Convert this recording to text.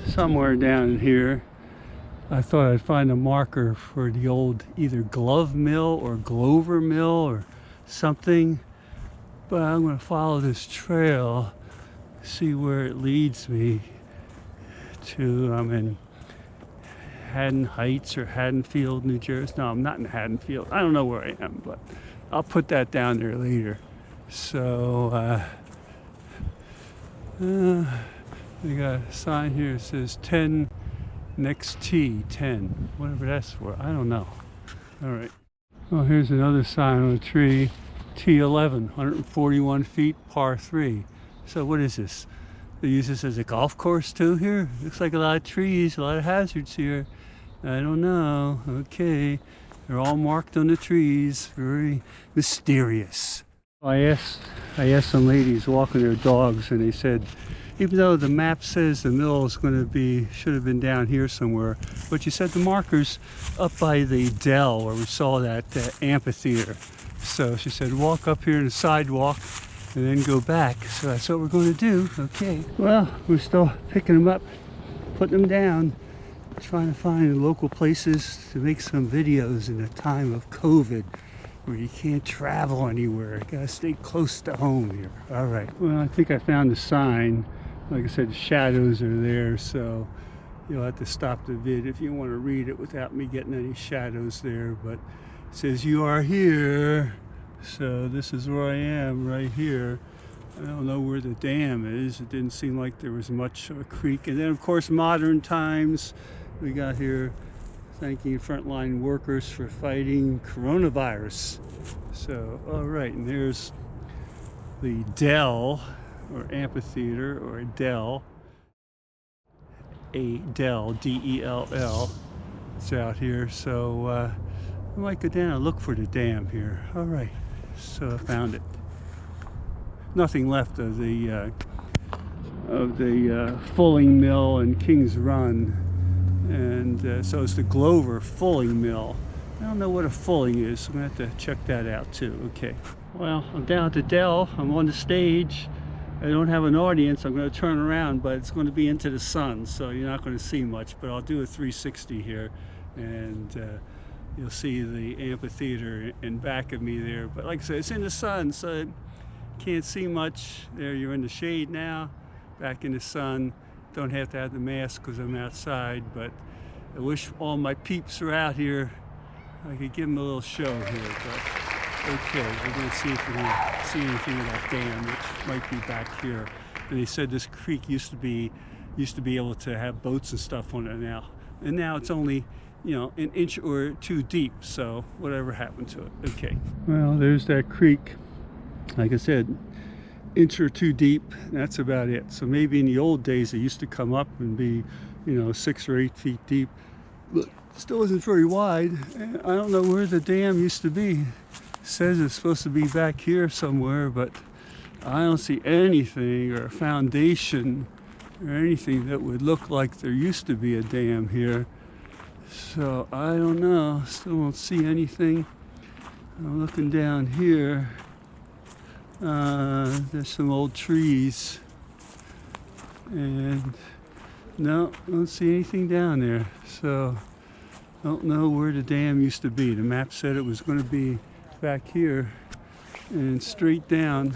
Somewhere down here, I thought I'd find a marker for the old either glove mill or Glover mill or something. But I'm going to follow this trail, see where it leads me to. I'm in Haddon Heights or Haddonfield, New Jersey. No, I'm not in Haddonfield. I don't know where I am, but I'll put that down there later. So, we got a sign here that says 10 next T, 10, whatever that's for. I don't know. All right. Oh, here's another sign on a tree. T11, 141 feet, par 3. So what is this? They use this as a golf course too here? Looks like a lot of trees, a lot of hazards here. I don't know. Okay. They're all marked on the trees. Very mysterious. I asked some ladies walking their dogs, and they said, even though the map says the mill is going to be, should have been down here somewhere, but you said the marker's up by the dell where we saw that amphitheater. So she said, walk up here in the sidewalk and then go back. So that's what we're going to do. Okay. Well, we're still picking them up, putting them down, trying to find local places to make some videos in a time of COVID where you can't travel anywhere. You gotta stay close to home here. All right. Well, I think I found the sign. Like I said, the shadows are there, so you'll have to stop the vid if you want to read it without me getting any shadows there. But it says you are here, so this is where I am, right here. I don't know where the dam is. It didn't seem like there was much of a creek. And then, of course, modern times, we got here thanking frontline workers for fighting coronavirus. So, all right, and there's the dell, or amphitheater, or a dell, D-E-L-L. It's out here, so I might go down and look for the dam here. All right, so I found it. Nothing left of the fulling mill and King's Run, and so it's the Glover fulling mill. I don't know what a fulling is, so I'm gonna have to check that out too. Okay, well, I'm down at the dell. I'm on the stage. I don't have an audience. I'm going to turn around, but it's going to be into the sun, so you're not going to see much. But I'll do a 360 here, and you'll see the amphitheater in back of me there. But like I said, it's in the sun, so you can't see much. There, you're in the shade now, back in the sun. Don't have to have the mask because I'm outside, but I wish all my peeps were out here. I could give them a little show here, but okay, we're going to see if we can see anything of that dam, which might be back here. And they said this creek used to be able to have boats and stuff on it now, and now it's only, you know, an inch or two deep. So whatever happened to it. Okay. Well, there's that creek. Like I said, inch or two deep. That's about it. So maybe in the old days it used to come up and be, you know, 6 or 8 feet deep, but still isn't very wide. I don't know where the dam used to be. It says it's supposed to be back here somewhere, but I don't see anything or a foundation or anything that would look like there used to be a dam here. So I don't know. Still don't see anything. I'm looking down here. There's some old trees, and no, I don't see anything down there. So I don't know where the dam used to be. The map said it was going to be back here and straight down